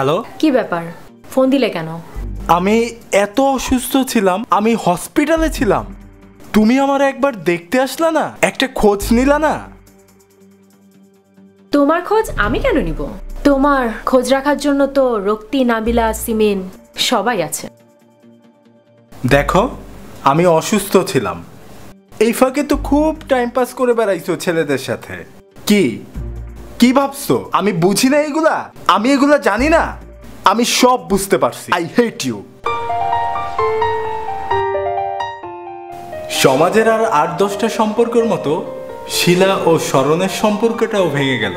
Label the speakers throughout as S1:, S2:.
S1: Hello,
S2: কি ব্যাপার, phone দিলে কেন?
S1: আমি এত অসুস্থ ছিলাম, আমি হসপিটালে ছিলাম। তুমি আমার একবার দেখতে আসলা না, একটা খোঁজ নিলা না?
S2: তোমার খোঁজ আমি কেন নিব? তোমার খোঁজ রাখার জন্য তো রক্তি, নাবিলা, সিমিন সবাই আছে।
S1: দেখো, আমি অসুস্থ ছিলাম। এই ফাঁকে তো খুব টাইম পাস করে বেড়াইছো ছেলেদের সাথে। কি কি ভাবছো আমি বুঝি না এগুলা? আমি এগুলা জানি না? আমি সব বুঝতে পারছি। I hate you. সমাজের আর ৮-১০টা সম্পর্কের মতো শিলা ও শরণের সম্পর্কটাও ভেঙে গেল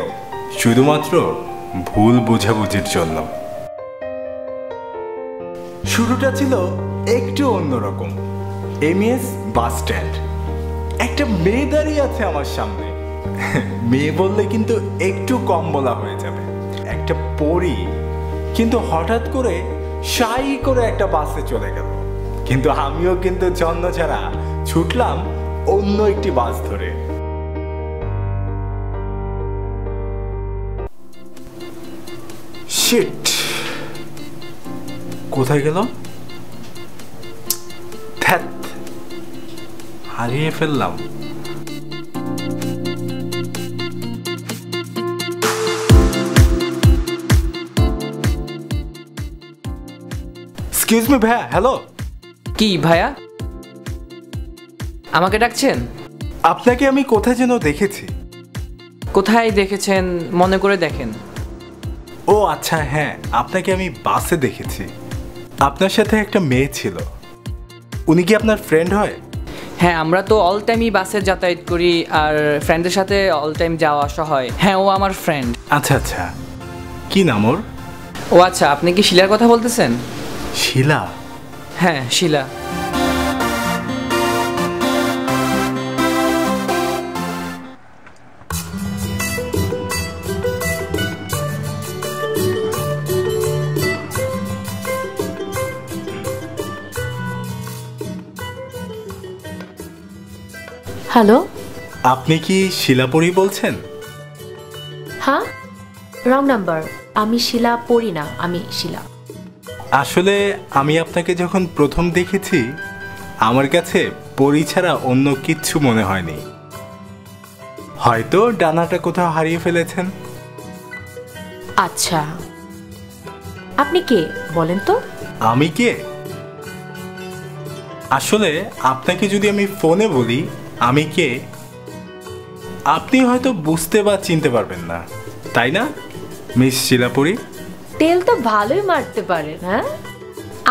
S1: শুধুমাত্র ভুল বোঝাবুঝির জন্য। শুরুটা ছিল একটু অন্যরকম। এমএস বাস স্ট্যান্ড, একটা মেয়ে দাঁড়িয়ে আছে আমার সামনে। মেয়ে বললে কিন্তু একটু কম বলা হয়ে যাবে, একটা পরী। কিন্তু হঠাৎ করে শাই করে একটা বাসে চলে গেল, কিন্তু আমিও কিন্তু জন্ম ছাড়া ছুটলাম অন্য একটি বাস ধরে। শিট, কোথায় গেল? ধ্যাৎ, হারিয়ে ফেললাম। এক্সকিউজ মি ভাইয়া। হ্যালো।
S3: কি ভাইয়া, আমাকে ডাকছেন?
S1: আপনাকে আমি কোথায় যেন দেখেছি।
S3: কোথায় দেখেছেন মনে করে দেখেন।
S1: ও আচ্ছা, হ্যাঁ, আপনাকে আমি বাসে দেখেছি। আপনার সাথে একটা মেয়ে ছিল, উনি কি আপনার ফ্রেন্ড হয়?
S3: হ্যাঁ, আমরা তো অল টাইমই বাসে যাতায়াত করি আর ফ্রেন্ডের সাথে অল টাইম যাওয়া আসা হয়। হ্যাঁ, ও আমার ফ্রেন্ড।
S1: আচ্ছা আচ্ছা, কি নাম ওর?
S3: ও আচ্ছা, আপনি কি শিলার কথা বলতেছেন?
S1: শিলা?
S3: হ্যাঁ, শিলা।
S2: হ্যালো,
S1: আপনি কি শিলাপরি বলছেন?
S2: হ্যাঁ, রং নাম্বার। আমি শিলা পড়ি না, আমি শিলা।
S1: আসলে আমি আপনাকে যখন প্রথম দেখেছি, আমার কাছে পরি ছাড়া অন্য কিচ্ছু মনে হয়নি। হয়তো ডানাটা কোথাও হারিয়ে ফেলেছেন।
S2: আচ্ছা, আপনি কে বলেন তো?
S1: আমি কে? আসলে আপনাকে যদি আমি ফোনে বলি আমি কে, আপনি হয়তো বুঝতে বা চিনতে পারবেন না, তাই না মিস শিলাপুরী?
S2: তেল তো ভালোই মারতে পারেন। হ্যাঁ,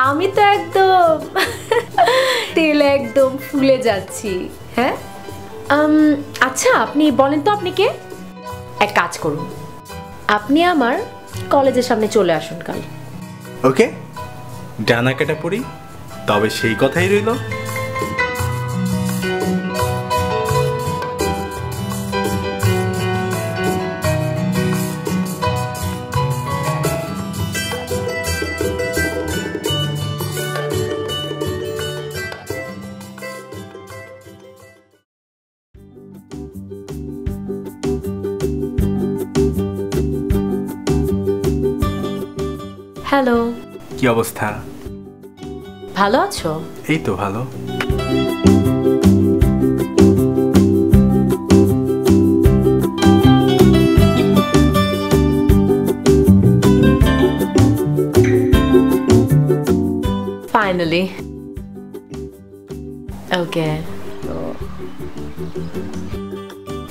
S2: আমি তো একদম তেল একদম ফুলে যাচ্ছি। হ্যাঁ, আচ্ছা, আপনি বলেন তো আপনি কে? এক কাজ করুন, আপনি আমার কলেজের সামনে চলে আসুন কাল।
S1: ওকে, ডানা কাটা পড়ি, তবে সেই কথাই রইল।
S2: হ্যালো,
S1: কি অবস্থা?
S2: ভালো আছো?
S1: এই তো ভালো।
S2: Finally. Okay.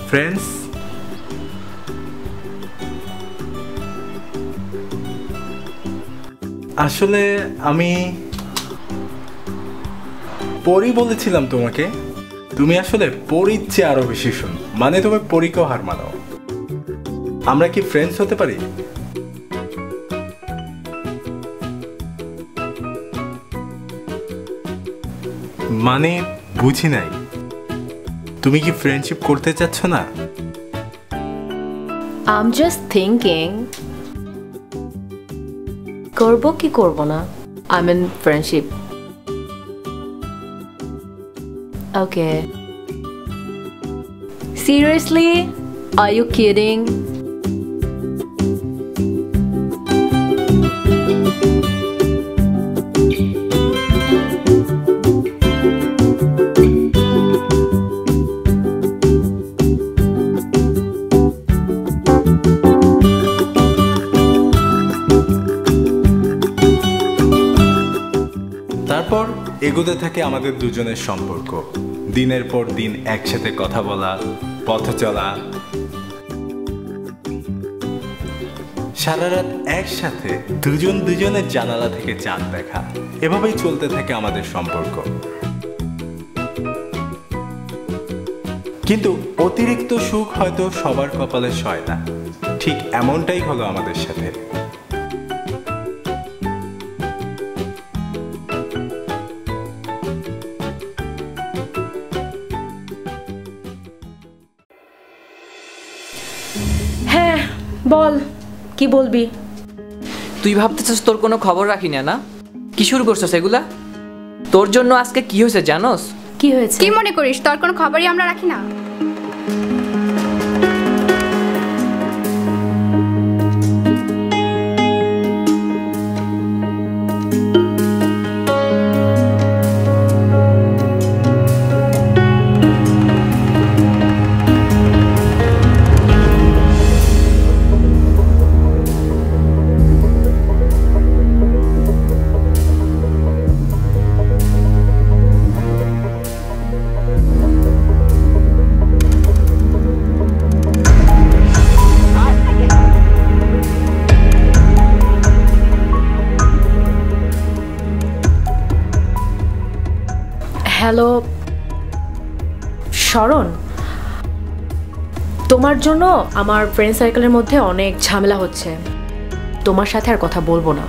S1: ফ্রেন্ডস, আসলে আমি পরি বলেছিলাম তোমাকে। তুমি আসলে পরির চেয়ে আরো বেশি শুন, মানে তুমি পরীকেও হার মানো। আমরা কি ফ্রেন্ডস হতে পারি? মানে বুঝি নাই, তুমি কি ফ্রেন্ডশিপ করতে চাচ্ছ না?
S2: I'm just thinking, করবো কি করবো না। I'm in friendship. Okay. Seriously? Are you kidding?
S1: এগোতে থাকে আমাদের দুজনের সম্পর্ক। দিনের পর দিন একসাথে কথা বলা, পথ চলা, সারা রাত একসাথে দুজনের জানালা থেকে চাঁদ দেখা, এভাবেই চলতে থাকে আমাদের সম্পর্ক। কিন্তু অতিরিক্ত সুখ হয়তো সবার কপালে সয় না, ঠিক এমনটাই হলো আমাদের সাথে।
S2: হ্যাঁ বল, কি বলবি?
S3: তুই ভাবতেছিস তোর কোনো খবর রাখি না, না? কি শুরু করছিস এগুলা? তোর জন্য আজকে কি হয়েছে জানোস?
S2: কি হয়েছে?
S4: কি মনে করিস তোর কোনো খবরই আমরা রাখি না?
S2: হ্যালো শরণ, তোমার জন্য আমার ফ্রেন্ড সার্কেলের মধ্যে অনেক ঝামেলা হচ্ছে। তোমার সাথে আর কথা বলবো না।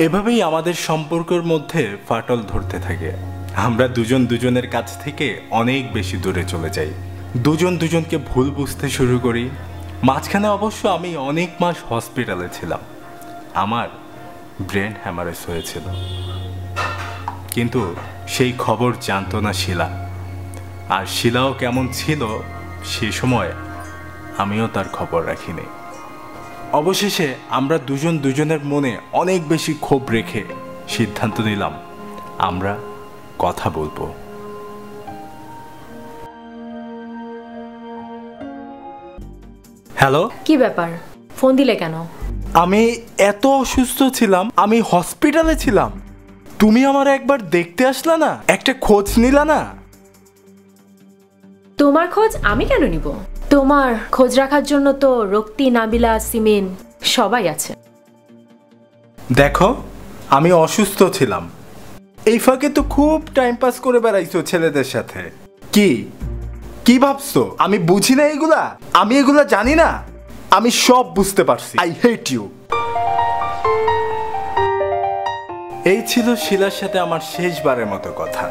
S1: এভাবেই আমাদের সম্পর্কের মধ্যে ফাটল ধরতে থাকে। আমরা দুজনের কাছ থেকে অনেক বেশি দূরে চলে যাই, দুজনকে ভুল বুঝতে শুরু করি। মাঝখানে অবশ্য আমি অনেক মাস হসপিটালে ছিলাম, আমার ব্রেন হ্যামারেজ হয়েছিল, কিন্তু সেই খবর জানতো না শিলা। আর শিলাও কেমন ছিল সে সময় আমিও তার খবর রাখিনি। অবশেষে আমরা দুজনের মনে অনেক বেশি ক্ষোভ রেখে সিদ্ধান্ত নিলাম আমরা কথা বলবো। হ্যালো,
S2: কি ব্যাপার, ফোন দিলে কেন?
S1: আমি এত অসুস্থ ছিলাম, আমি হসপিটালে ছিলাম। তুমি আমার একবার দেখতে আসলা না, একটা খোঁজ নিলা না?
S2: তোমার খোঁজ আমি কেন নিব? তোমার খোঁজ রাখার জন্য তো রক্তি, নাবিলা, সিমিন সবাই আছে।
S1: দেখো, আমি অসুস্থ ছিলাম, এই ফাঁকে তো খুব টাইম পাস করে বেড়াইছো ছেলেদের সাথে। কি ভাবছো আমি বুঝি না এগুলা? আমি এগুলা জানি না? আমি সব বুঝতে পারছি। I hate you. এই ছিল শিলার সাথে আমার শেষবারের মতো কথা।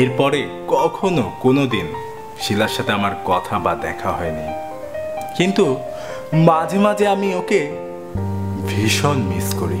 S1: এরপরে কখনো কোনোদিন শিলার সাথে আমার কথা বা দেখা হয়নি, কিন্তু মাঝে মাঝে আমি ওকে ভীষণ মিস করি।